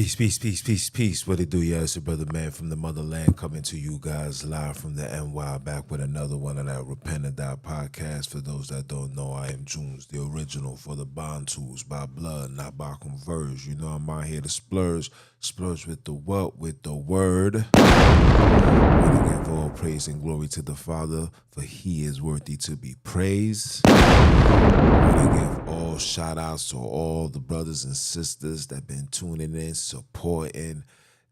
Peace. What it do, yeah? It's your brother man from the motherland coming to you guys live from the NY, back with another one of that Repent and Die podcast. For those that don't know, I am Junes, the original for the bond tools by blood, not by converge. You know I'm out here to splurge with the what? With the word. I want to give all praise and glory to the Father, for he is worthy to be praised. I want to give all shout outs to all the brothers and sisters that been tuning in, supporting,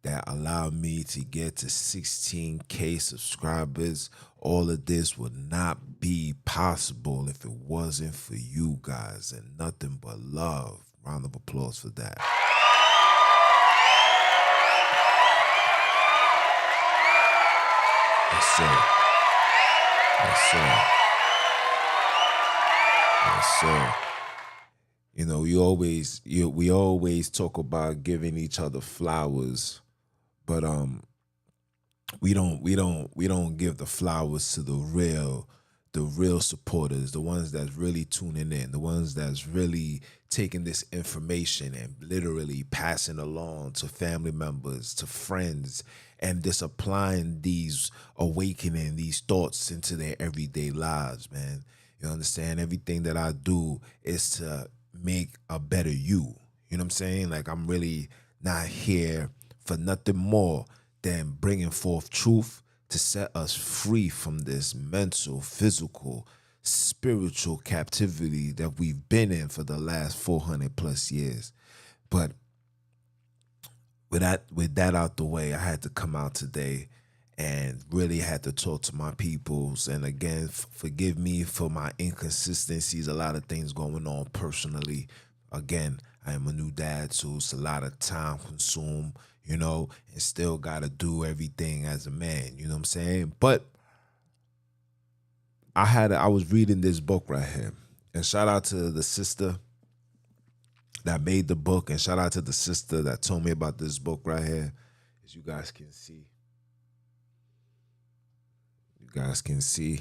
that allowed me to get to 16K subscribers. All of this would not be possible if it wasn't for you guys, and nothing but love. Round of applause for that. Yes, sir. Yes, sir. Yes, sir. You know, we always talk about giving each other flowers, but we don't give the flowers to the real supporters, the ones that's really tuning in, the ones that's really taking this information and literally passing along to family members, to friends, and just applying these awakening, these thoughts into their everyday lives, man. You understand? Everything that I do is to make a better you. You know what I'm saying? Like, I'm really not here for nothing more than bringing forth truth to set us free from this mental, physical, spiritual captivity that we've been in for the last 400 plus years. But with that out the way, I had to come out today and really had to talk to my peoples. And again, forgive me for my inconsistencies. A lot of things going on personally. Again, I am a new dad, so it's a lot of time consumed, you know, and still got to do everything as a man, you know what I'm saying? But I was reading this book right here, and shout out to the sister that made the book, and shout out to the sister that told me about this book right here. As you guys can see,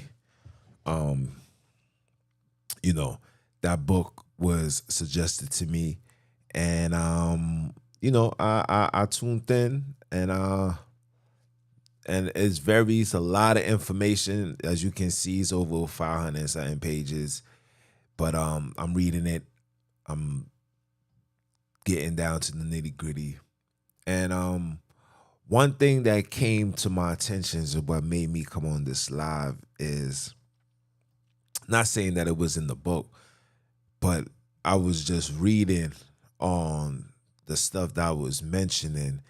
you know, that book was suggested to me, and you know, I tuned in, and it's a lot of information. As you can see, it's over 500 and something pages, but I'm reading it. I'm getting down to the nitty gritty, and one thing that came to my attention is what made me come on this live is, not saying that it was in the book, but I was just reading on the stuff that I was mentioning,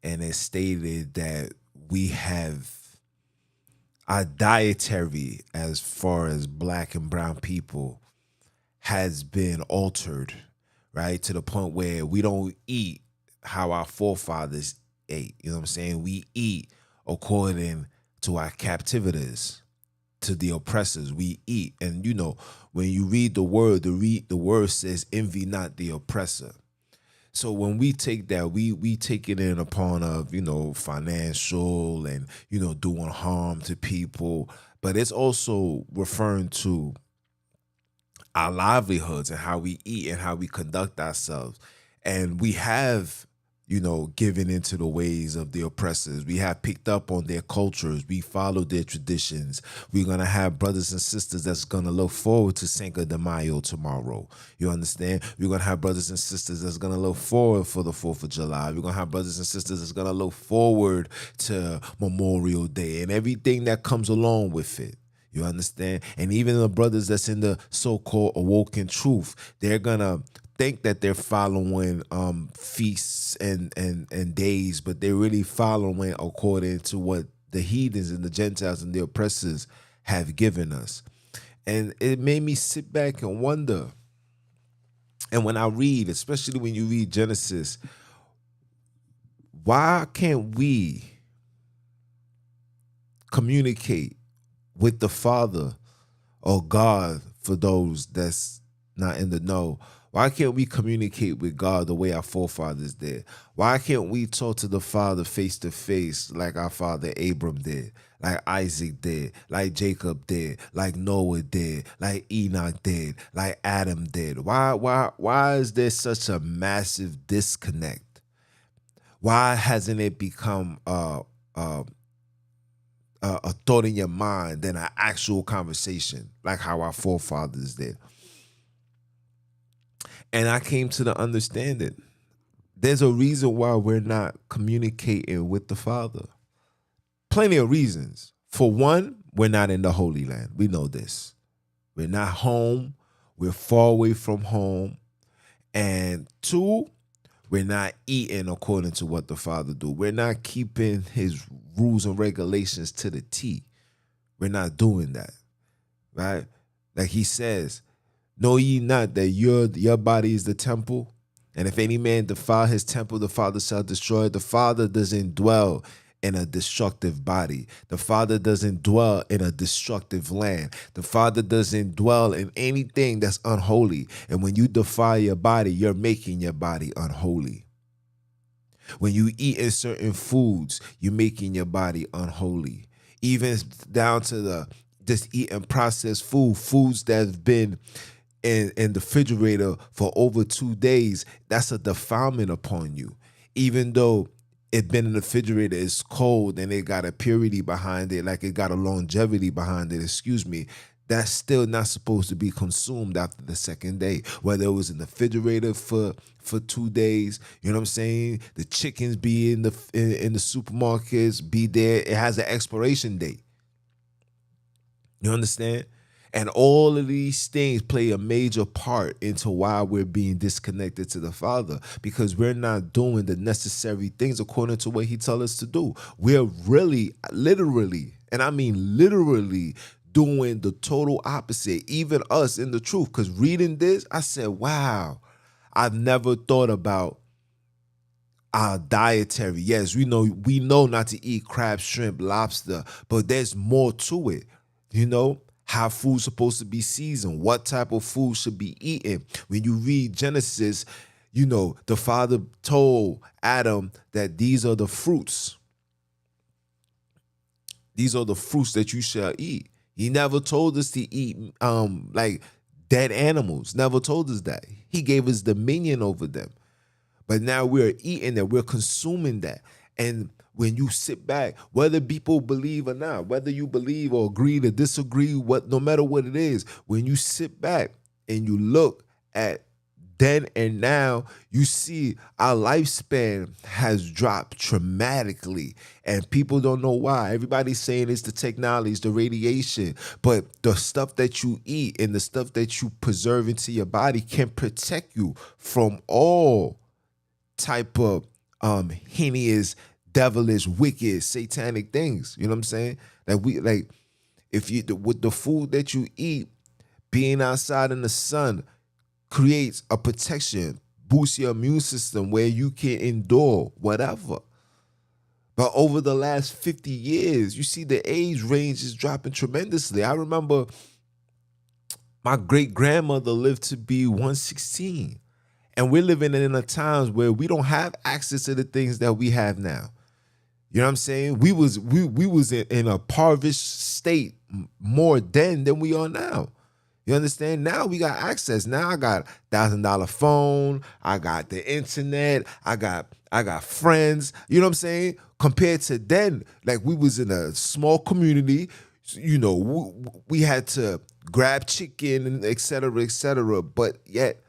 and it stated that we have our dietary, as far as black and brown people, has been altered, right? To the point where we don't eat how our forefathers ate. You know what I'm saying? We eat according to our captivities, to the oppressors. We eat. And you know, when you read the word, the word says, envy not the oppressor. So when we take that, we take it in upon of, you know, financial and, you know, doing harm to people. But it's also referring to our livelihoods and how we eat and how we conduct ourselves. And we have, you know, given into the ways of the oppressors. We have picked up on their cultures. We follow their traditions. We're going to have brothers and sisters that's going to look forward to Cinco de Mayo tomorrow. You understand? We're going to have brothers and sisters that's going to look forward for the 4th of July. We're going to have brothers and sisters that's going to look forward to Memorial Day and everything that comes along with it. You understand? And even the brothers that's in the so-called awoken truth, they're going to think that they're following feasts and days, but they're really following according to what the heathens and the Gentiles and the oppressors have given us. And it made me sit back and wonder. And when I read, especially when you read Genesis, why can't we communicate with the Father or God, for those that's not in the know? Why can't we communicate with God the way our forefathers did? Why can't we talk to the Father face to face like our father Abram did, like Isaac did, like Jacob did, like Noah did, like Enoch did, like Adam did? Why is there such a massive disconnect Why hasn't it become a thought in your mind than an actual conversation, like how our forefathers did? And I came to the understanding there's a reason why we're not communicating with the Father. Plenty of reasons. For one, we're not in the Holy Land. We know this. We're not home. We're far away from home. And two, we're not eating according to what the Father do. We're not keeping his rules and regulations to the T. We're not doing that, right? Like he says, know ye not that your body is the temple? And if any man defile his temple, the Father shall destroy it. The Father doesn't dwell in a destructive body. The Father doesn't dwell in a destructive land. The Father doesn't dwell in anything that's unholy. And when you defile your body, you're making your body unholy. When you eat in certain foods, you're making your body unholy. Even down to the just eating processed foods that have been in the refrigerator for over 2 days, that's a defilement upon you. Even though it been in the refrigerator, it's cold and it got a purity behind it, like it got a longevity behind it, that's still not supposed to be consumed after the second day. Whether it was in the refrigerator for 2 days, you know what I'm saying? The chickens be in the supermarkets, be there. It has an expiration date. You understand? And all of these things play a major part into why we're being disconnected to the Father, because we're not doing the necessary things according to what he tells us to do. We're really, literally, and I mean literally, doing the total opposite, even us in the truth. Because reading this, I said, wow, I've never thought about our dietary. Yes, we know not to eat crab, shrimp, lobster, but there's more to it, you know? How food's supposed to be seasoned, what type of food should be eaten. When you read Genesis, the Father told Adam that these are the fruits. These are the fruits that you shall eat. He never told us to eat like dead animals. Never told us that. He gave us dominion over them. But now we're eating that, we're consuming that. And when you sit back, whether people believe or not, whether you believe or agree to disagree, no matter what it is, when you sit back and you look at then and now, you see our lifespan has dropped dramatically, and people don't know why. Everybody's saying it's the technology, it's the radiation, but the stuff that you eat and the stuff that you preserve into your body can protect you from all type of heinous, devilish, wicked, satanic things. You know what I'm saying? With the food that you eat, being outside in the sun creates a protection, boosts your immune system where you can endure whatever. But over the last 50 years, you see the age range is dropping tremendously. I remember my great-grandmother lived to be 116. And we're living in a times where we don't have access to the things that we have now. You know what I'm saying? We was in a impoverished state more then than we are now. You understand? Now we got access. Now I got $1,000 phone. I got the internet. I got friends. You know what I'm saying? Compared to then, like we was in a small community. We had to grab chicken and et cetera, et cetera. But yet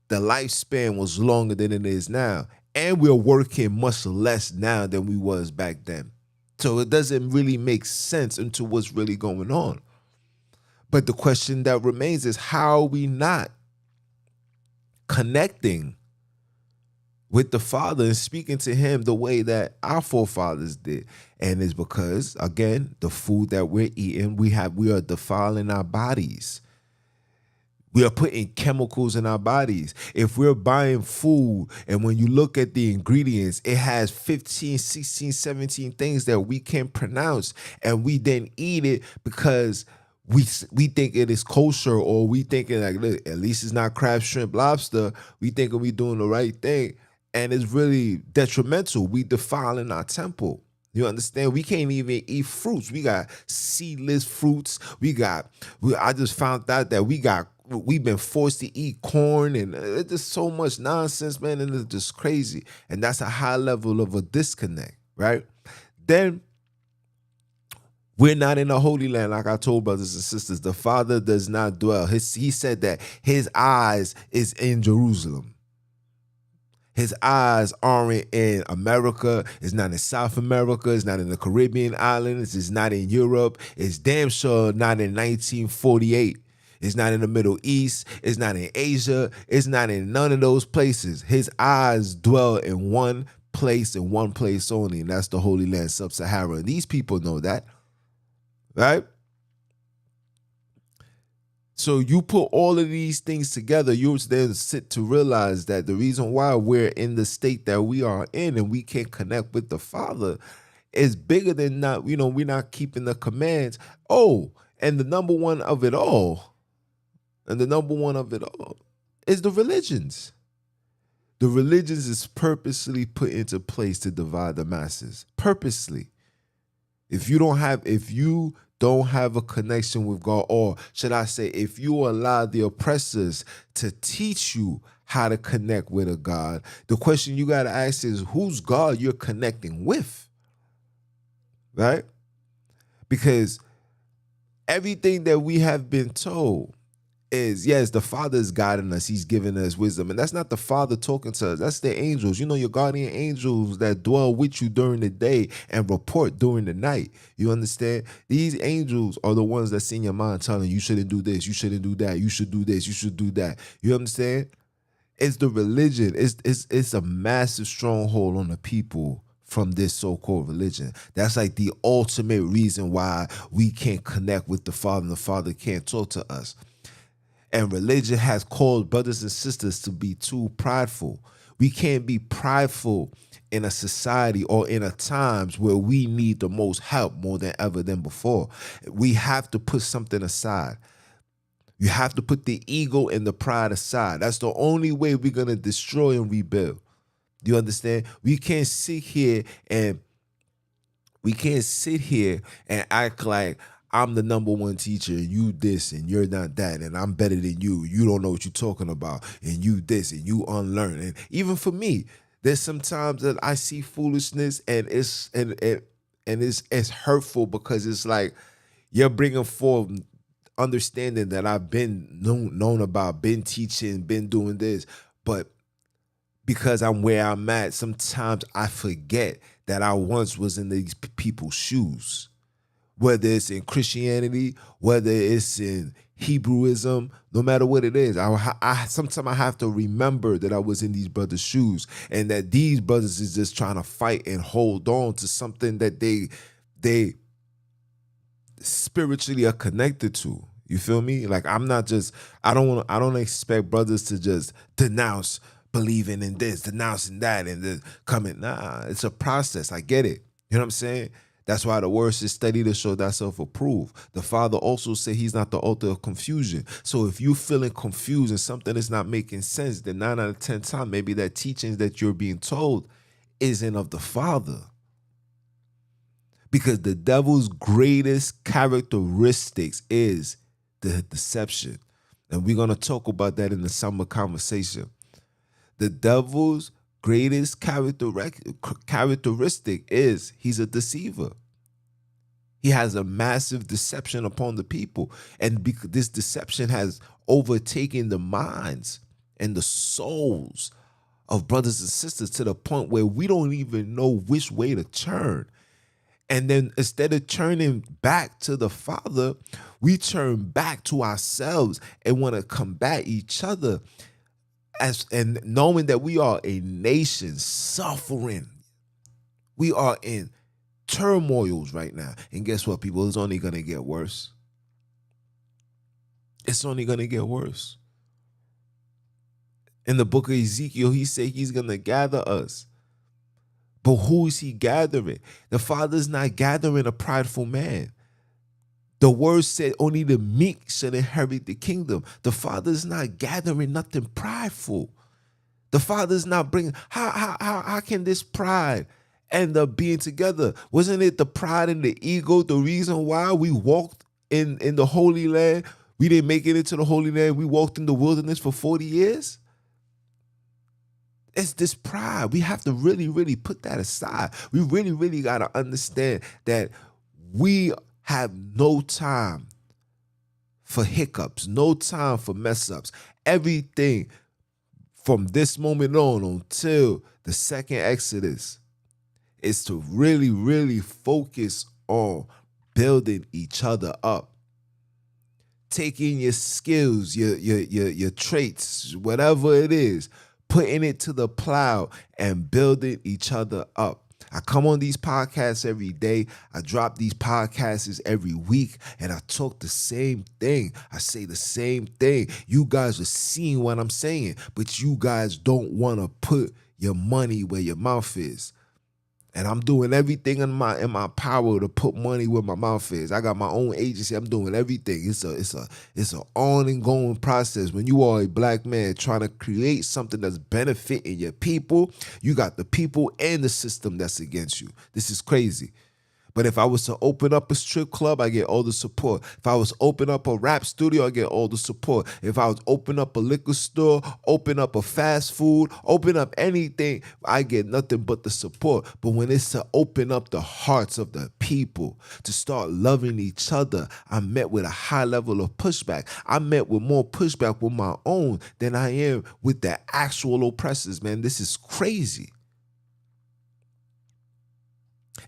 the lifespan was longer than it is now. And we're working much less now than we was back then. So it doesn't really make sense into what's really going on. But the question that remains is, how are we not connecting with the Father and speaking to him the way that our forefathers did? And it's because, again, the food that we're eating, we are defiling our bodies. We are putting chemicals in our bodies. If we're buying food and when you look at the ingredients, it has 15, 16, 17 things that we can't pronounce, and we then eat it because we think it is kosher, or we thinking like, look, at least it's not crab, shrimp, lobster. We thinking we doing the right thing, and it's really detrimental. We defiling our temple. You understand? We can't even eat fruits. We got seedless fruits. I just found out that we got we've been forced to eat corn, and it's just so much nonsense, man, and it's just crazy. And that's a high level of a disconnect, right? Then we're not in the Holy Land, like I told brothers and sisters. The Father does not dwell. He said that his eyes is in Jerusalem. His eyes aren't in America. It's not in South America. It's not in the Caribbean islands. It's not in Europe. It's damn sure not in 1948. It's not in the Middle East. It's not in Asia. It's not in none of those places. His eyes dwell in one place and one place only, and that's the Holy Land, Sub-Sahara. And these people know that. Right? So you put all of these things together, you then sit to realize that the reason why we're in the state that we are in and we can't connect with the Father is bigger than not, we're not keeping the commands. Oh, and the number one of it all is the religions. The religions is purposely put into place to divide the masses. Purposely. If you don't have a connection with God, or should I say, if you allow the oppressors to teach you how to connect with a God, the question you got to ask is, whose God you're connecting with, right? Because everything that we have been told is, yes, the Father is guiding us. He's giving us wisdom. And that's not the Father talking to us. That's the angels. Your guardian angels that dwell with you during the day and report during the night. You understand? These angels are the ones that's in your mind telling you shouldn't do this, you shouldn't do that, you should do this, you should do that. You understand? It's the religion. It's a massive stronghold on the people from this so-called religion. That's like the ultimate reason why we can't connect with the Father and the Father can't talk to us. And religion has caused brothers and sisters to be too prideful. We can't be prideful in a society or in a times where we need the most help more than ever than before. We have to put something aside. You have to put the ego and the pride aside. That's the only way we're going to destroy and rebuild. Do you understand? We can't sit here and act like I'm the number one teacher and you this and you're not that and I'm better than you. You don't know what you're talking about and you this and you unlearn. And even for me, there's sometimes that I see foolishness and it's hurtful because it's like you're bringing forth understanding that I've been known about, been teaching, been doing this, but because I'm where I'm at, sometimes I forget that I once was in these people's shoes. Whether it's in Christianity, whether it's in Hebrewism, no matter what it is, sometimes I have to remember that I was in these brothers' shoes and that these brothers is just trying to fight and hold on to something that they spiritually are connected to. You feel me? Like I don't expect brothers to just denounce believing in this, denouncing that, and then coming. Nah, it's a process. I get it. You know what I'm saying? That's why the word says study to show thyself approved. The Father also said he's not the author of confusion. So if you're feeling confused and something is not making sense, then 9 out of 10 times, maybe that teachings that you're being told isn't of the Father. Because the devil's greatest characteristics is the deception. And we're going to talk about that in the summer conversation. The devil's greatest characteristic is he's a deceiver. He has a massive deception upon the people. And because this deception has overtaken the minds and the souls of brothers and sisters to the point where we don't even know which way to turn. And then instead of turning back to the Father, we turn back to ourselves and want to combat each other. And knowing that we are a nation suffering. We are in turmoils right now. And guess what, people? It's only going to get worse. It's only going to get worse. In the book of Ezekiel, he said he's going to gather us. But who is he gathering? The Father's not gathering a prideful man. The word said only the meek shall inherit the kingdom. The Father's not gathering nothing prideful. The Father's not bringing, how can this pride end up being together? Wasn't it the pride and the ego the reason why we walked in the Holy Land We didn't make it into the Holy Land. We walked in the wilderness for 40 years. It's this pride. We have to really, really put that aside. We really, really got to understand that we have no time for hiccups, no time for mess ups. Everything from this moment on until the second Exodus is to really, really focus on building each other up. Taking your skills, your traits, whatever it is, putting it to the plow and building each other up. I come on these podcasts every day. I drop these podcasts every week, and I talk the same thing. I say the same thing. You guys are seeing what I'm saying, but you guys don't want to put your money where your mouth is. And I'm doing everything in my power to put money where my mouth is. I got my own agency. I'm doing everything. It's an ongoing process. When you are a black man trying to create something that's benefiting your people, you got the people and the system that's against you. This is crazy. But if I was to open up a strip club, I get all the support. If I was to open up a rap studio, I get all the support. If I was to open up a liquor store, open up a fast food, open up anything, I get nothing but the support. But when it's to open up the hearts of the people, to start loving each other, I'm met with a high level of pushback. I'm met with more pushback with my own than I am with the actual oppressors, man. This is crazy.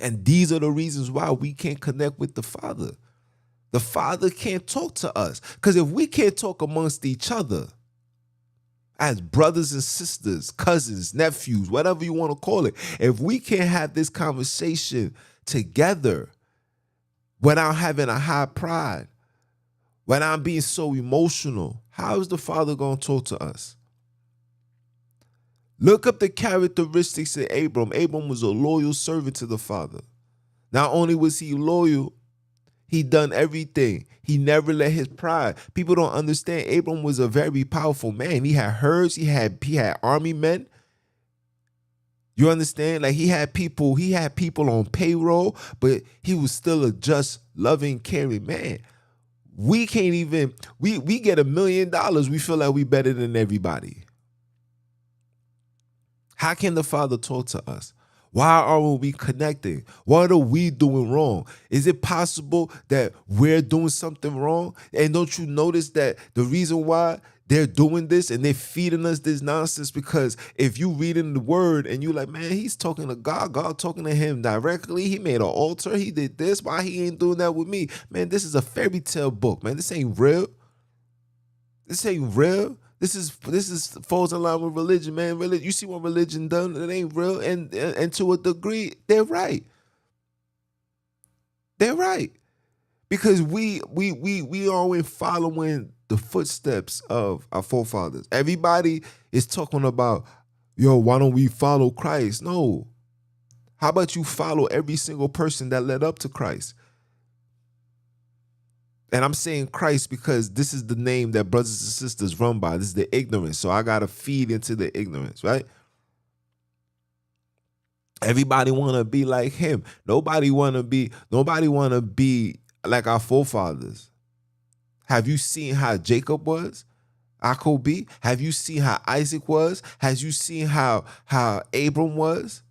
And these are the reasons why we can't connect with the Father. The Father can't talk to us. Because if we can't talk amongst each other as brothers and sisters, cousins, nephews, whatever you want to call it, if we can't have this conversation together without having a high pride, without being so emotional, how is the Father going to talk to us? Look up the characteristics of Abram. Abram was a loyal servant to the Father. Not only was he loyal, he done everything. He never let his pride. People don't understand. Abram was a very powerful man. He had herds. He had army men. You understand? Like he had people on payroll, but he was still a just, loving, caring man. We can't even, we get $1 million. We feel like we better than everybody. How can the Father talk to us? Why aren't we connecting? What are we doing wrong? Is it possible that we're doing something wrong? And don't you notice that the reason why they're doing this and they're feeding us this nonsense? Because if you read in the word and you're like, man, he's talking to God, God talking to him directly. He made an altar. He did this. Why he ain't doing that with me? Man, this is a fairy tale book, man. This ain't real. This ain't real. This is falls in line with religion, man. You see what religion done? It ain't real, and to a degree, they're right. They're right, because we are following the footsteps of our forefathers. Everybody is talking about, yo, why don't we follow Christ? No. How about you follow every single person that led up to Christ? And I'm saying Christ because this is the name that brothers and sisters run by. This is the ignorance. So I got to feed into the ignorance, right? Everybody want to be like him. Nobody want to be like our forefathers. Have you seen how Jacob was? Jacob? Have you seen how Isaac was? Have you seen how Abram was?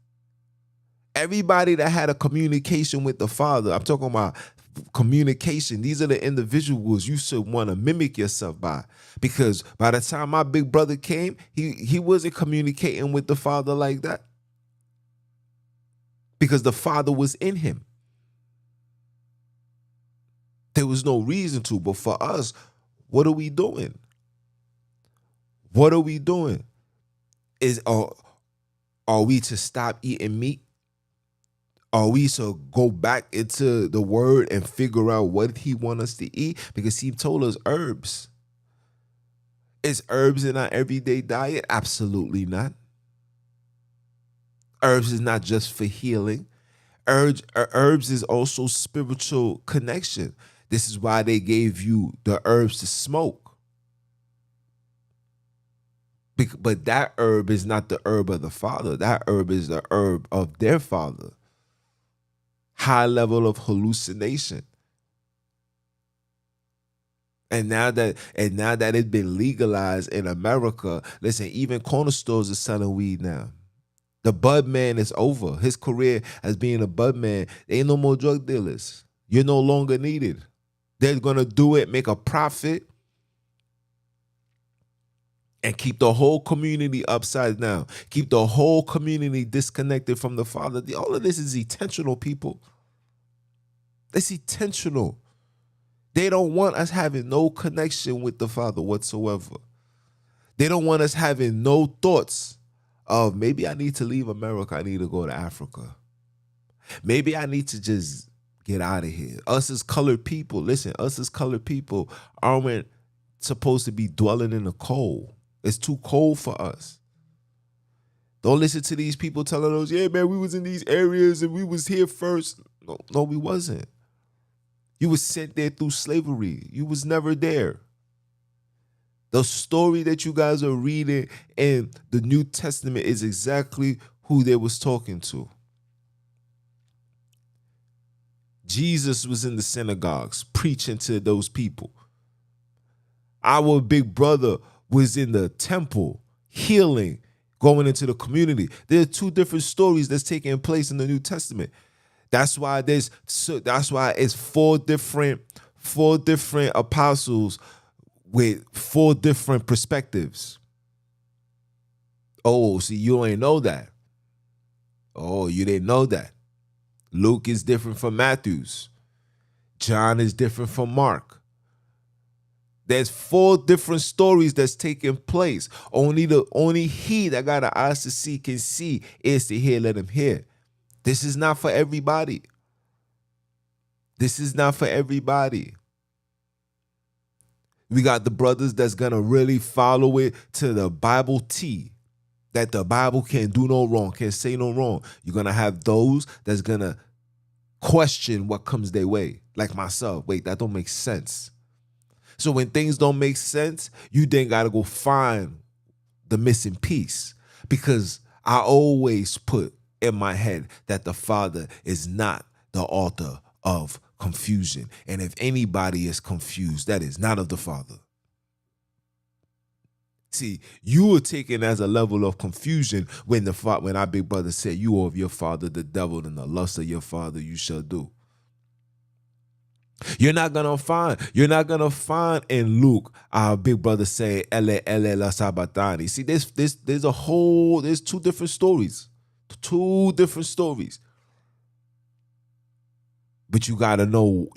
Everybody that had a communication with the Father, I'm talking about communication. These are the individuals you should want to mimic yourself by, because by the time my big brother came, he wasn't communicating with the Father like that, because the Father was in him. There was no reason to. But for us, what are we doing? What are we doing? Are we to stop eating meat? Are we to go back into the word and figure out what he wants us to eat? Because he told us herbs. Is herbs in our everyday diet? Absolutely not. Herbs is not just for healing. Herbs is also spiritual connection. This is why they gave you the herbs to smoke. But that herb is not the herb of the Father. That herb is the herb of their father. High level of hallucination. And now that it's been legalized in America, listen, even corner stores are selling weed now. The bud man is over. His career as being a bud man, there ain't no more drug dealers. You're no longer needed. They're gonna do it, make a profit, and keep the whole community upside down. Keep the whole community disconnected from the Father. All of this is intentional, people. It's intentional. They don't want us having no connection with the Father whatsoever. They don't want us having no thoughts of maybe I need to leave America. I need to go to Africa. Maybe I need to just get out of here. Us as colored people, listen, us as colored people aren't supposed to be dwelling in the cold. It's too cold for us. Don't listen to these people telling us, yeah, man, we was in these areas and we was here first. No, we wasn't. You was sent there through slavery. You was never there. The story that you guys are reading in the New Testament is exactly who they was talking to. Jesus was in the synagogues preaching to those people. Our big brother was in the temple healing, going into the community. There are two different stories that's taking place in the New Testament. That's why it's four different apostles with four different perspectives. Oh, see, you ain't know that. Oh, you didn't know that. Luke is different from Matthew's. John is different from Mark. There's four different stories that's taking place. Only he that got an eyes to see can see, ears to hear, let him hear. This is not for everybody. This is not for everybody. We got the brothers that's going to really follow it to the Bible T, that the Bible can't do no wrong, can't say no wrong. You're going to have those that's going to question what comes their way, like myself. Wait, that don't make sense. So when things don't make sense, you then got to go find the missing piece, because I always put in my head that the Father is not the author of confusion. And if anybody is confused, that is not of the Father. See, you were taken as a level of confusion when our big brother said, you are of your father, the devil, and the lust of your father you shall do. You're not gonna find in Luke our big brother say ele la sabatani. See, there's two different stories. Two different stories. But you gotta know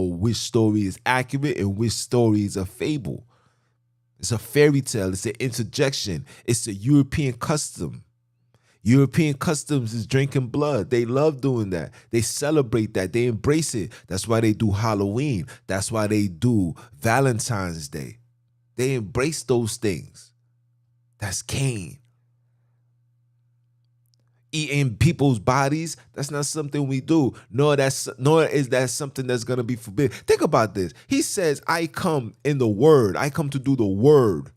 which story is accurate and which story is a fable. It's a fairy tale. It's an interjection. It's a European custom. European customs is drinking blood. They love doing that. They celebrate that. They embrace it. That's why they do Halloween. That's why they do Valentine's Day. They embrace those things. That's Cain. Eating people's bodies, that's not something we do. Nor is that something that's going to be forbidden. Think about this. He says, I come in the word. I come to do the word.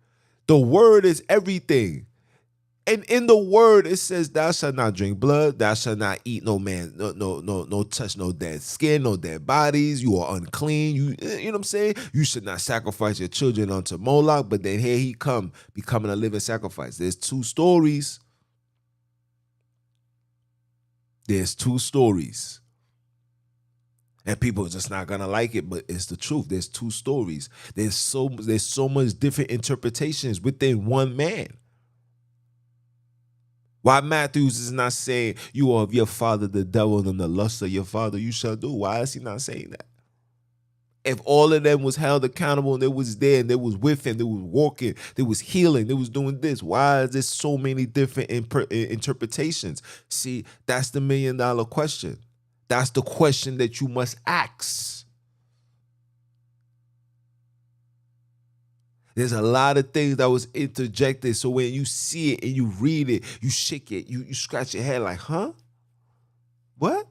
The word is everything. And in the word, it says, thou shalt not drink blood. Thou shalt not eat no man, no touch no dead skin, no dead bodies. You are unclean. You know what I'm saying? You should not sacrifice your children unto Moloch. But then here he come, becoming a living sacrifice. There's two stories. There's two stories. And people are just not gonna like it, but it's the truth. There's two stories. There's so much different interpretations within one man. Why Matthews is not saying you are of your father the devil and the lust of your father you shall do? Why is he not saying that? If all of them was held accountable and they was there and they was with him, they was walking, they was healing, they was doing this, why is there so many different interpretations? See, that's the $1 million question. That's the question that you must ask. There's a lot of things that was interjected. So when you see it and you read it, you shake it, you scratch your head like, huh? What?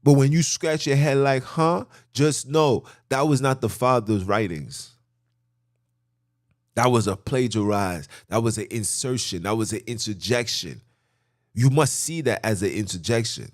But when you scratch your head like, huh? Just know that was not the Father's writings. That was a plagiarize. That was an insertion. That was an interjection. You must see that as an interjection.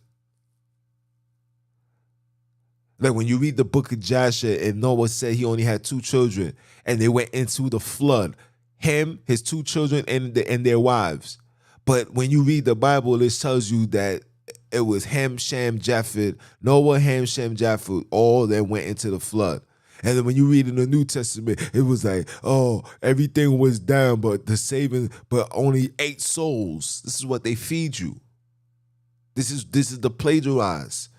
Like when you read the book of Joshua and Noah said he only had 2 children and they went into the flood, him, his 2 children, and their wives. But when you read the Bible, it tells you that it was Ham, Shem, Japheth, Noah, Ham, Shem, Japheth, all that went into the flood. And then when you read in the New Testament, it was like, oh, everything was down, but only 8 souls. This is what they feed you. This is the plagiarize.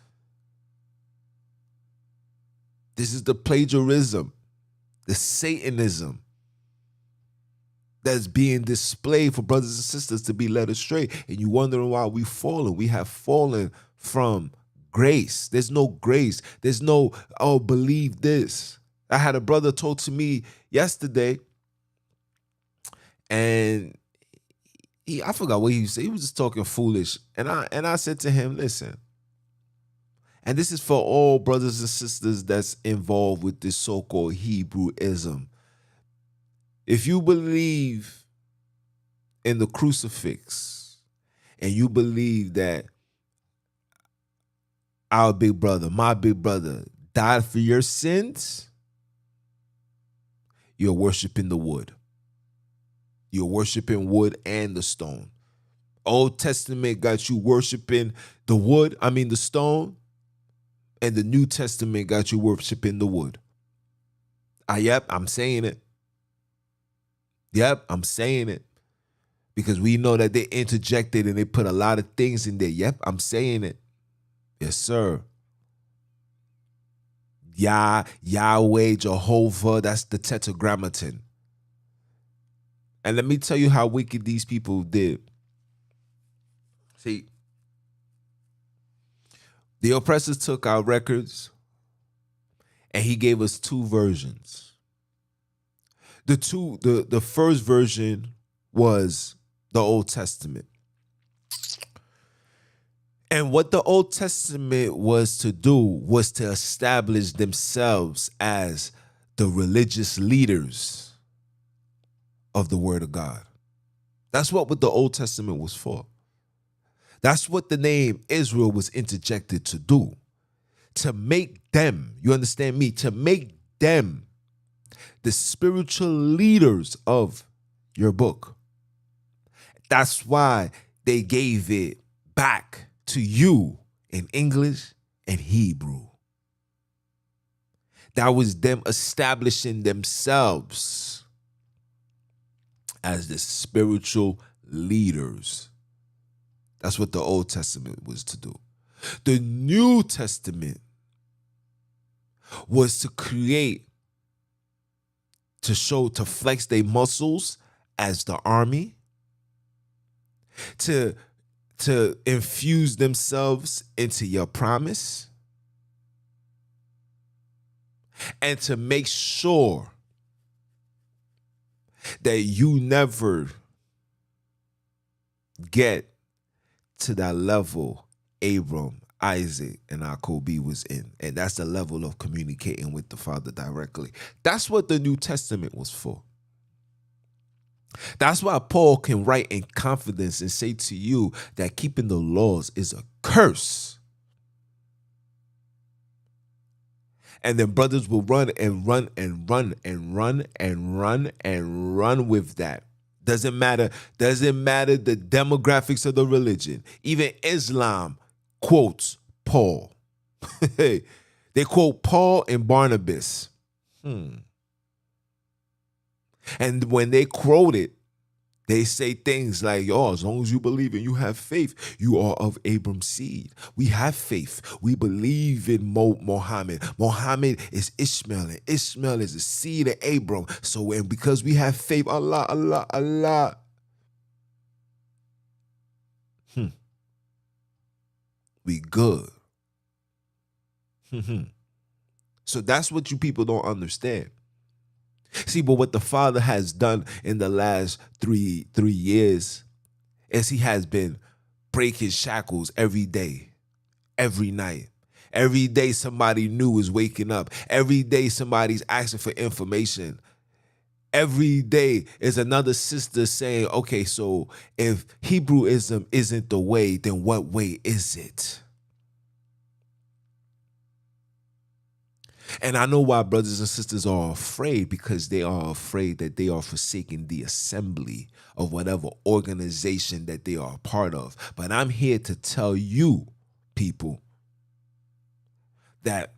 This is the plagiarism, the Satanism that's being displayed for brothers and sisters to be led astray. And you wondering why we fallen. We have fallen from grace. There's no grace. There's no, oh, believe this. I had a brother told to me yesterday, and I forgot what he said. He was just talking foolish. And I said to him, listen, and this is for all brothers and sisters that's involved with this so-called Hebrewism. If you believe in the crucifix and you believe that our big brother, my big brother, died for your sins, you're worshiping the wood. You're worshiping wood and the stone. Old Testament got you worshiping the stone, and the New Testament got you worshiping the wood. Yep, I'm saying it. Yep, I'm saying it. Because we know that they interjected and they put a lot of things in there. Yep, I'm saying it. Yes, sir. Yahweh, Jehovah, that's the Tetragrammaton. And let me tell you how wicked these people did. See, the oppressors took our records and he gave us 2 versions. The first version was the Old Testament. And what the Old Testament was to do was to establish themselves as the religious leaders of the Word of God. That's what the Old Testament was for. That's what the name Israel was interjected to do. To make them, you understand me, to make them the spiritual leaders of your book. That's why they gave it back to you in English and Hebrew. That was them establishing themselves as the spiritual leaders. That's what the Old Testament was to do. The New Testament was to create, to flex their muscles as the army, to infuse themselves into your promise, and to make sure that you never get to that level Abram, Isaac, and Jacob was in. And that's the level of communicating with the Father directly. That's what the New Testament was for. That's why Paul can write in confidence and say to you that keeping the laws is a curse. And then brothers will run and run and run and run and run and run with that. Doesn't matter the demographics of the religion. Even Islam quotes Paul. They quote Paul and Barnabas. And when they quote it, they say things like, oh, as long as you believe and you have faith, you are of Abram's seed. We have faith. We believe in Muhammad. Muhammad is Ishmael, and Ishmael is the seed of Abram. So and because we have faith, Allah. We good. So that's what you people don't understand. See, but what the Father has done in the last three years is he has been breaking shackles every day, every night. Every day somebody new is waking up. Every day somebody's asking for information. Every day is another sister saying, okay, so if Hebrewism isn't the way, then what way is it? And I know why brothers and sisters are afraid, because they are afraid that they are forsaking the assembly of whatever organization that they are a part of. But I'm here to tell you, people, that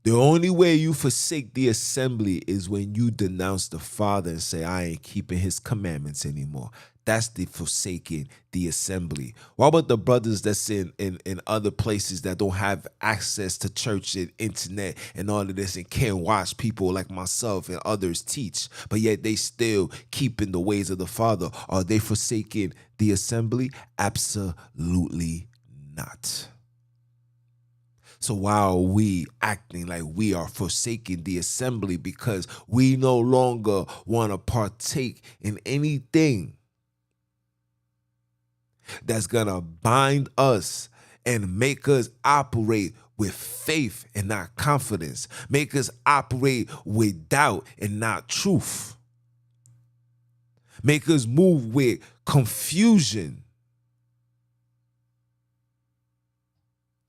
the only way you forsake the assembly is when you denounce the Father and say, I ain't keeping his commandments anymore. That's the forsaking the assembly. What about the brothers that's in other places that don't have access to church and internet and all of this and can't watch people like myself and others teach, but yet they still keeping the ways of the Father? Are they forsaking the assembly? Absolutely not. So why are we acting like we are forsaking the assembly? Because we no longer want to partake in anything that's going to bind us and make us operate with faith and not confidence. Make us operate with doubt and not truth. Make us move with confusion.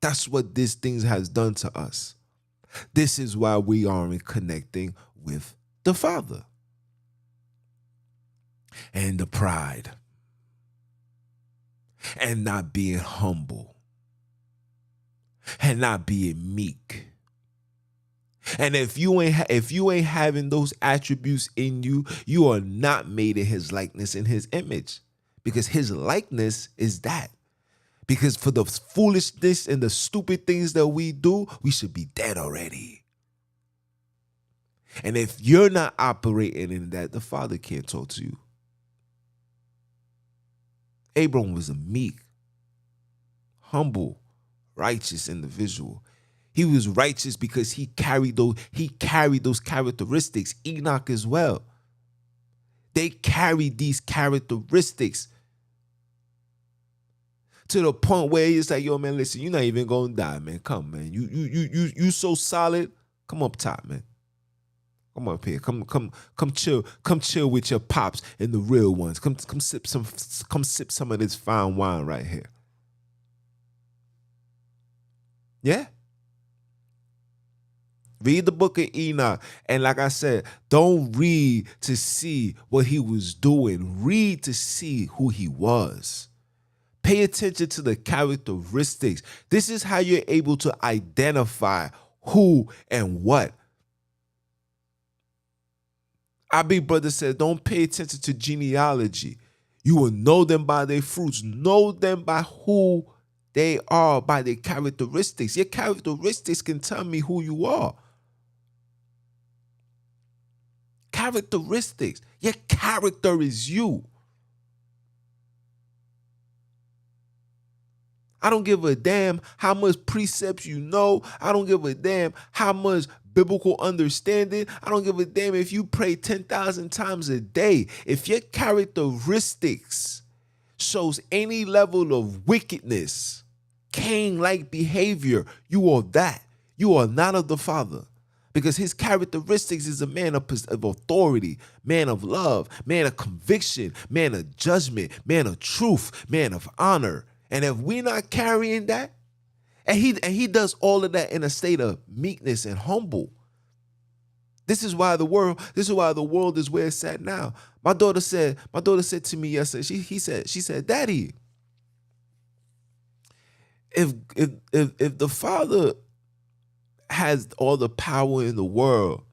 That's what this thing has done to us. This is why we aren't connecting with the Father. And the pride. And not being humble. And not being meek. And if you ain't having those attributes in you, you are not made in his likeness, in his image. Because his likeness is that. Because for the foolishness and the stupid things that we do, we should be dead already. And if you're not operating in that, the Father can't talk to you. Abram was a meek, humble, righteous individual. He was righteous because he carried those characteristics. Enoch as well. They carried these characteristics to the point where it's like, yo, man, listen, you're not even gonna die, man. Come, man. You so solid. Come up top, man. Come up here. Come chill with your pops and the real ones. Come sip some of this fine wine right here. Yeah. Read the book of Enoch. And like I said, don't read to see what he was doing. Read to see who he was. Pay attention to the characteristics. This is how you're able to identify who and what. Our big brother said, don't pay attention to genealogy. You will know them by their fruits. Know them by who they are, by their characteristics. Your characteristics can tell me who you are. Characteristics. Your character is you. I don't give a damn how much precepts you know. I don't give a damn how much biblical understanding. I don't give a damn if you pray 10,000 times a day. If your characteristics shows any level of wickedness, Cain-like behavior, you are that. You are not of the Father. Because his characteristics is a man of authority, man of love, man of conviction, man of judgment, man of truth, man of honor. And if we're not carrying that, and he does all of that in a state of meekness and humble. This is why the world is where it's at now. My daughter said to me yesterday, she said, Daddy, if the Father has all the power in the world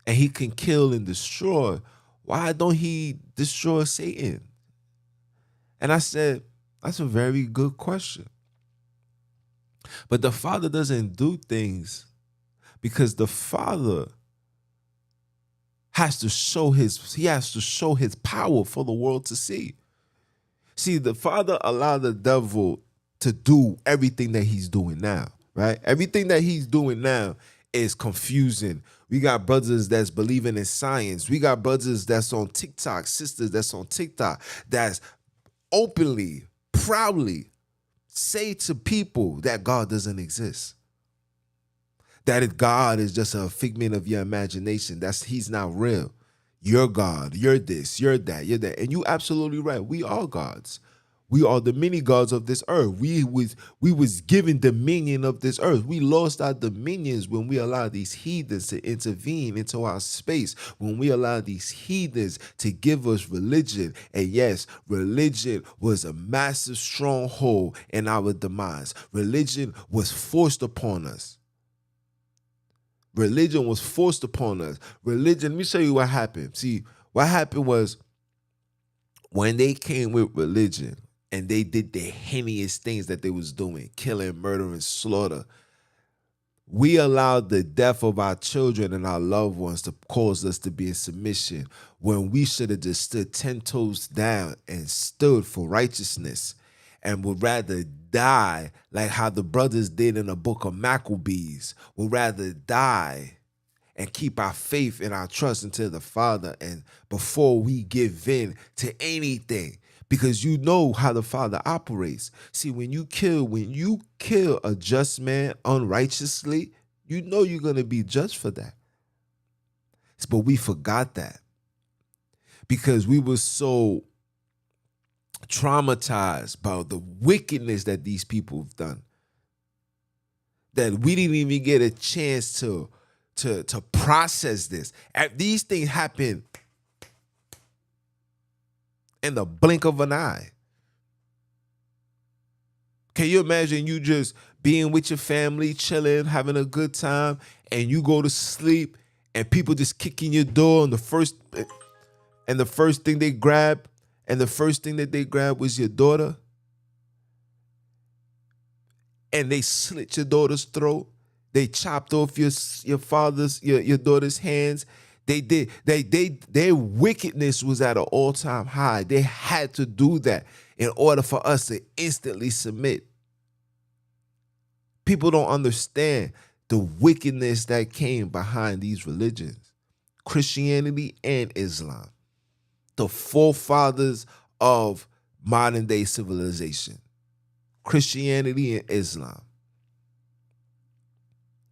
and he can kill and destroy, why don't he destroy Satan? And I said, that's a very good question. But the Father doesn't do things because the Father has to show his power for the world to see. See, the Father allowed the devil to do everything that he's doing now, right? Everything that he's doing now is confusing. We got brothers that's believing in science. We got brothers that's on TikTok, sisters that's on TikTok, that's openly, proudly say to people that God doesn't exist. That if God is just a figment of your imagination, he's not real. You're God, you're this, you're that, you're that. And you absolutely right. We are gods. We are the mini gods of this earth. We was given dominion of this earth. We lost our dominions when we allowed these heathens to intervene into our space, when we allowed these heathens to give us religion. And yes, religion was a massive stronghold in our demise. Religion was forced upon us. Religion was forced upon us. Religion, let me show you what happened. See, what happened was when they came with religion and they did the heinous things that they was doing, killing, murdering, slaughter, we allowed the death of our children and our loved ones to cause us to be in submission when we should have just stood 10 toes down and stood for righteousness and would rather die like how the brothers did in the book of Maccabees, would rather die and keep our faith and our trust into the Father and before we give in to anything. Because you know how the Father operates. See, when you kill a just man unrighteously, you know you're going to be judged for that. But we forgot that because we were so traumatized by the wickedness that these people have done that we didn't even get a chance to process this. These things happen in the blink of an eye. Can you imagine you just being with your family, chilling, having a good time, and you go to sleep and people just kick in your door and the first thing they grab was your daughter, and they slit your daughter's throat. They chopped off your daughter's hands. Their wickedness was at an all-time high. They had to do that in order for us to instantly submit. People don't understand the wickedness that came behind these religions, Christianity and Islam, the forefathers of modern day civilization, Christianity and Islam.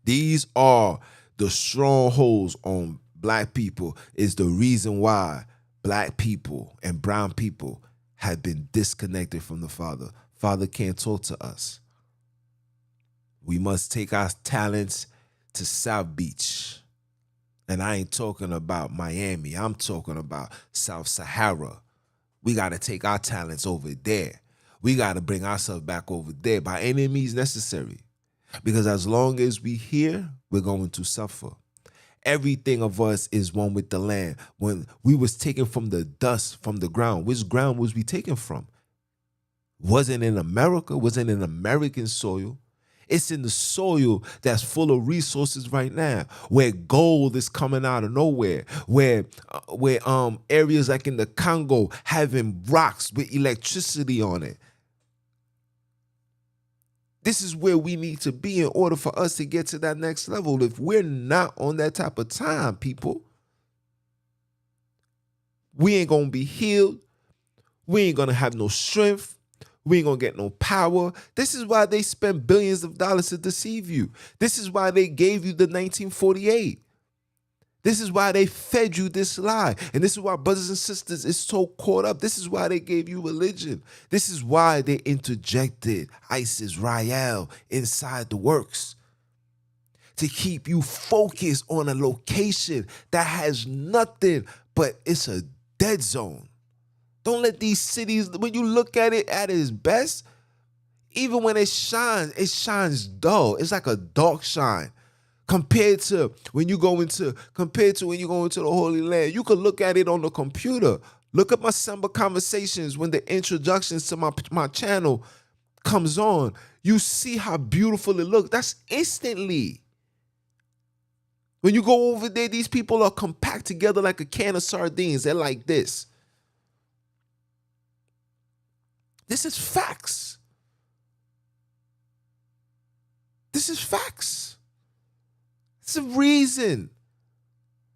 These are the strongholds on Black people, is the reason why Black people and brown people have been disconnected from the Father. Father can't talk to us. We must take our talents to South Beach. And I ain't talking about Miami. I'm talking about South Sahara. We got to take our talents over there. We got to bring ourselves back over there by any means necessary. Because as long as we here, we're going to suffer. Everything of us is one with the land. When we was taken from the dust, from the ground, which ground was we taken from? Wasn't in America, wasn't in American soil. It's in the soil that's full of resources right now, where gold is coming out of nowhere, where areas like in the Congo having rocks with electricity on it. This is where we need to be in order for us to get to that next level. If we're not on that type of time, people, we ain't going to be healed. We ain't going to have no strength. We ain't going to get no power. This is why they spent billions of dollars to deceive you. This is why they gave you the 1948. This is why they fed you this lie. And this is why brothers and sisters is so caught up. This is why they gave you religion. This is why they interjected ISIS, Rael inside the works. To keep you focused on a location that has nothing, but it's a dead zone. Don't let these cities, when you look at it at its best, even when it shines dull. It's like a dark shine. Compared to when you go into the Holy Land, you could look at it on the computer. Look at my Samba conversations when the introductions to my channel comes on. You see how beautiful it looks. That's instantly. When you go over there, these people are compact together like a can of sardines. They're like this. This is facts. This is facts. It's a reason.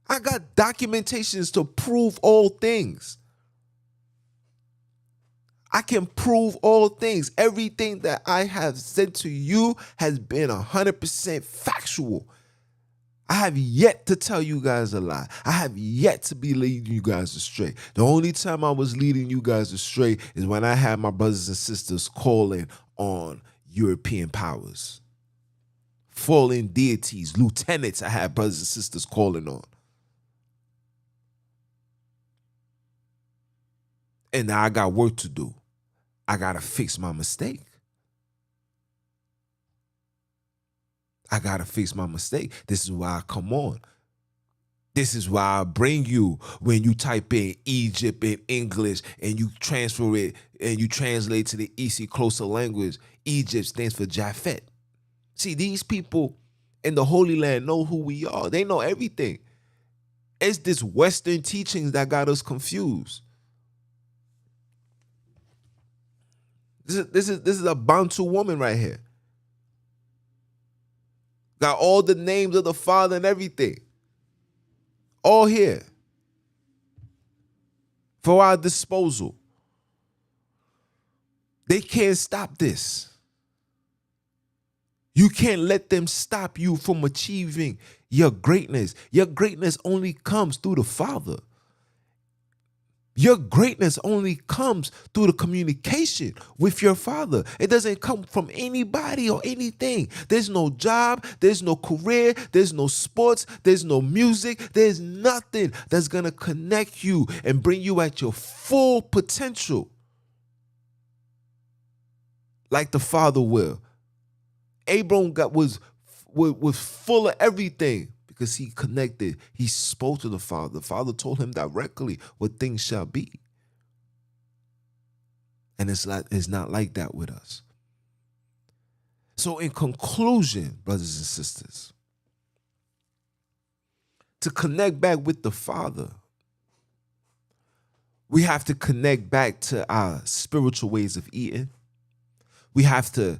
I got documentations to prove all things. I can prove all things. Everything that I have said to you has been 100% factual. I have yet to tell you guys a lie. I have yet to be leading you guys astray. The only time I was leading you guys astray is when I had my brothers and sisters calling on European powers. Fallen deities, lieutenants I had brothers and sisters calling on. And now I got work to do. I got to fix my mistake. I got to fix my mistake. This is why I come on. This is why I bring you when you type in Egypt in English and you transfer it and you translate to the East closer language. Egypt stands for Japhet. See, these people in the Holy Land know who we are. They know everything. It's this Western teachings that got us confused. This is a Bantu woman right here. Got all the names of the father and everything. All here. For our disposal. They can't stop this. You can't let them stop you from achieving your greatness. Your greatness only comes through the Father. Your greatness only comes through the communication with your Father. It doesn't come from anybody or anything. There's no job, there's no career, there's no sports, there's no music, there's nothing that's going to connect you and bring you at your full potential like the Father will. Abram was full of everything because he connected. He spoke to the Father. The Father told him directly what things shall be. And it's not like that with us. So in conclusion, brothers and sisters, to connect back with the Father, we have to connect back to our spiritual ways of eating. We have to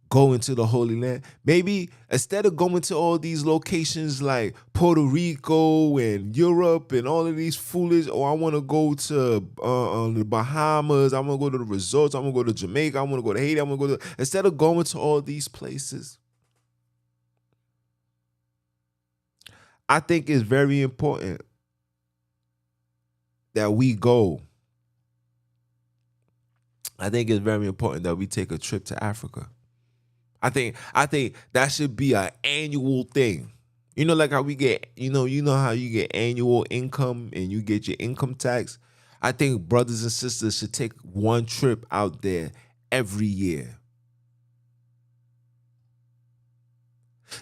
go into the Holy Land. Maybe instead of going to all these locations like Puerto Rico and Europe and all of these foolish, I want to go to the Bahamas, I want to go to the resorts, I want to go to Jamaica, I want to go to Haiti, I want to go to, instead of going to all these places, I think it's very important that we go. I think it's very important that we take a trip to Africa. I think that should be an annual thing. You know, like how we get, you know how you get annual income and you get your income tax. I think brothers and sisters should take one trip out there every year.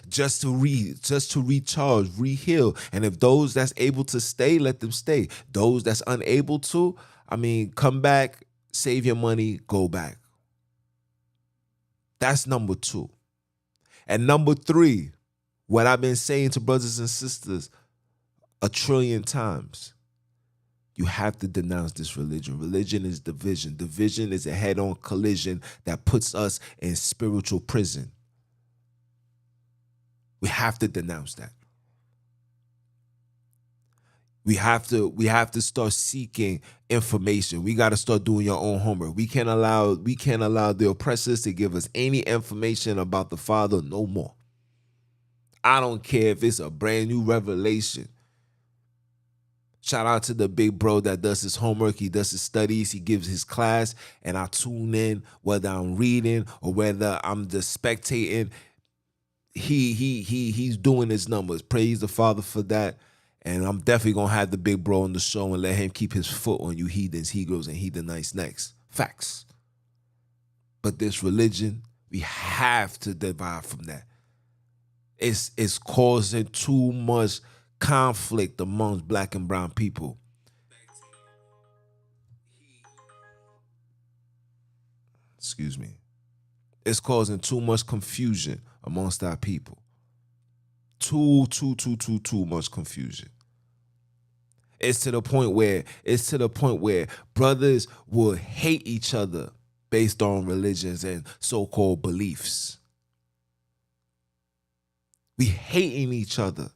Just to recharge, reheal. And if those that's able to stay, let them stay. Those that's unable to, come back, save your money, go back. That's number 2. And number 3, what I've been saying to brothers and sisters 1,000,000,000 times, you have to denounce this religion. Religion is division. Division is a head-on collision that puts us in spiritual prison. We have to denounce that. We have to start seeking information. We got to start doing your own homework. We can't allow the oppressors to give us any information about the Father no more. I don't care if it's a brand new revelation. Shout out to the big bro that does his homework. He does his studies. He gives his class, and I tune in whether I'm reading or whether I'm just spectating. He's doing his numbers. Praise the Father for that. And I'm definitely going to have the big bro on the show and let him keep his foot on you heathens, Hebrews, and heathenites next. Facts. But this religion, we have to divide from that. It's causing too much conflict amongst black and brown people. Excuse me. It's causing too much confusion amongst our people. Too much confusion. It's to the point where brothers will hate each other based on religions and so-called beliefs. We hating each other.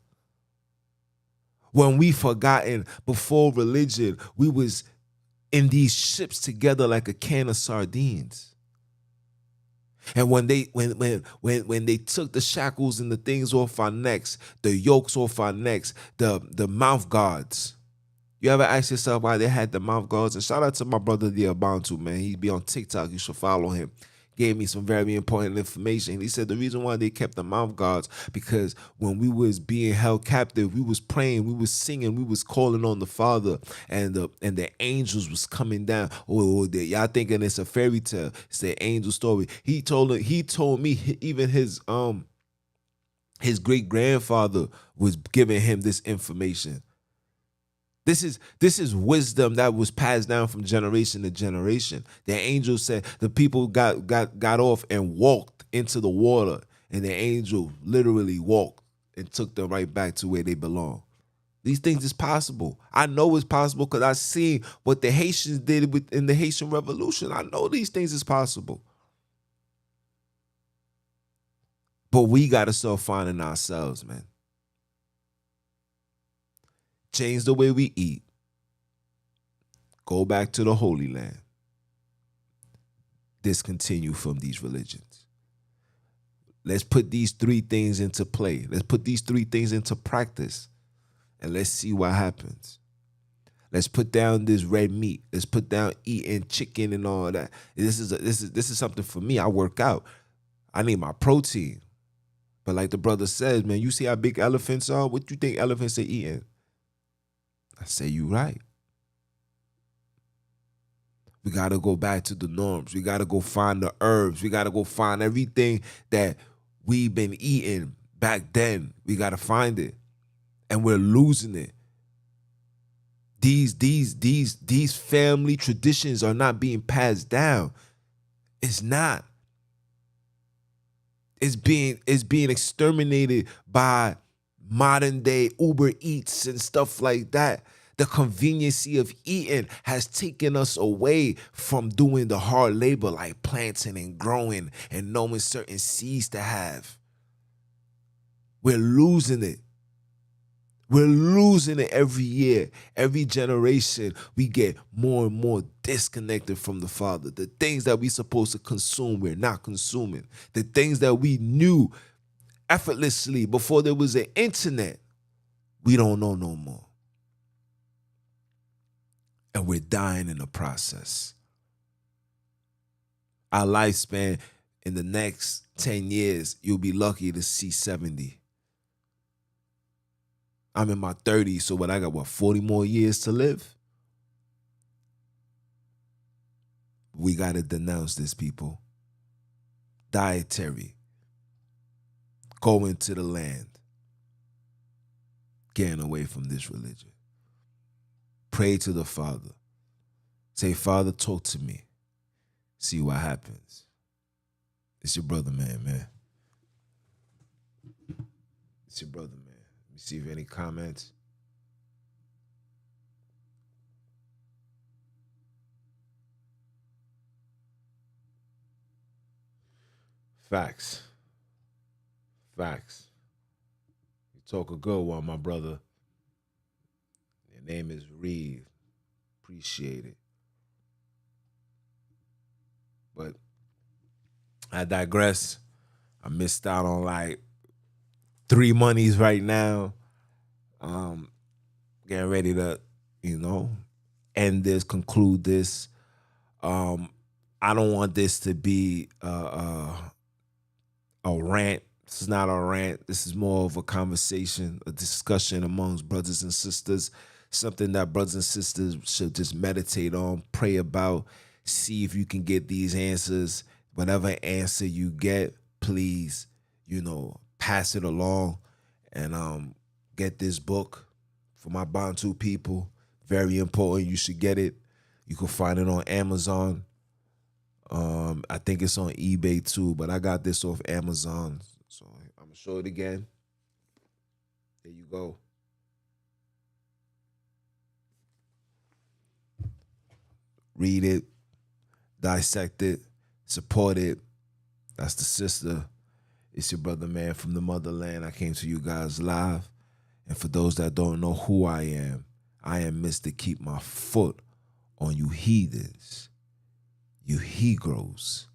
When we forgotten before religion, we was in these ships together like a can of sardines. And when they took the shackles and the things off our necks, the yokes off our necks, the mouth guards. You ever ask yourself why they had the mouth guards? And shout out to my brother the Abantu, man. He be on TikTok. You should follow him. Gave me some very important information. He said the reason why they kept the mouth guards because when we was being held captive, we was praying, we was singing, we was calling on the Father, and the angels was coming down. Y'all thinking it's a fairy tale? It's the angel story. He told me even his great grandfather was giving him this information. This is wisdom that was passed down from generation to generation. The angel said the people got off and walked into the water, and the angel literally walked and took them right back to where they belong. These things is possible. I know it's possible because I seen what the Haitians did in the Haitian Revolution. I know these things is possible. But we got to start finding ourselves, man. Change the way we eat. Go back to the Holy Land. Discontinue from these religions. Let's put these 3 things into play. Let's put these 3 things into practice. And let's see what happens. Let's put down this red meat. Let's put down eating chicken and all that. This is something for me. I work out. I need my protein. But like the brother says, man, you see how big elephants are? What do you think elephants are eating? I say you right. We got to go back to the norms. We got to go find the herbs. We got to go find everything that we've been eating back then. We got to find it. And we're losing it. These family traditions are not being passed down. It's not. It's being exterminated by modern day Uber Eats and stuff like that. The conveniency of eating has taken us away from doing the hard labor like planting and growing and knowing certain seeds to have. We're losing it. We're losing it every year. Every generation, we get more and more disconnected from the Father. The things that we're supposed to consume, we're not consuming. The things that we knew effortlessly before there was an internet, we don't know no more. And we're dying in the process. Our lifespan in the next 10 years, you'll be lucky to see 70. I'm in my 30s, so I got 40 more years to live? We got to denounce this, people. Dietary. Go into the land. Getting away from this religion. Pray to the Father. Say, Father, talk to me. See what happens. It's your brother, man. It's your brother, man. Let me see if any comments. Facts. You talk a good one, my brother. Your name is Reeve. Appreciate it. But I digress. I missed out on like 3 monies right now. Getting ready to, end this, conclude this. I don't want this to be a rant. This is not a rant. This is more of a conversation, a discussion amongst brothers and sisters. Something that brothers and sisters should just meditate on, pray about, see if you can get these answers. Whatever answer you get, please, pass it along and get this book for my Bantu people. Very important. You should get it. You can find it on Amazon. I think it's on eBay too, but I got this off Amazon. So I'm gonna show it again. There you go. Read it, dissect it, support it. That's the sister. It's your brother, man, from the motherland. I came to you guys live. And for those that don't know who I am Mr. Keep My Foot on you heathens, you Hebrews,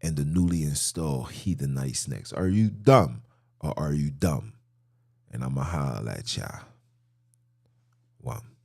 and the newly installed Heathenites next. Are you dumb or are you dumb? And I'ma holler at y'all. One.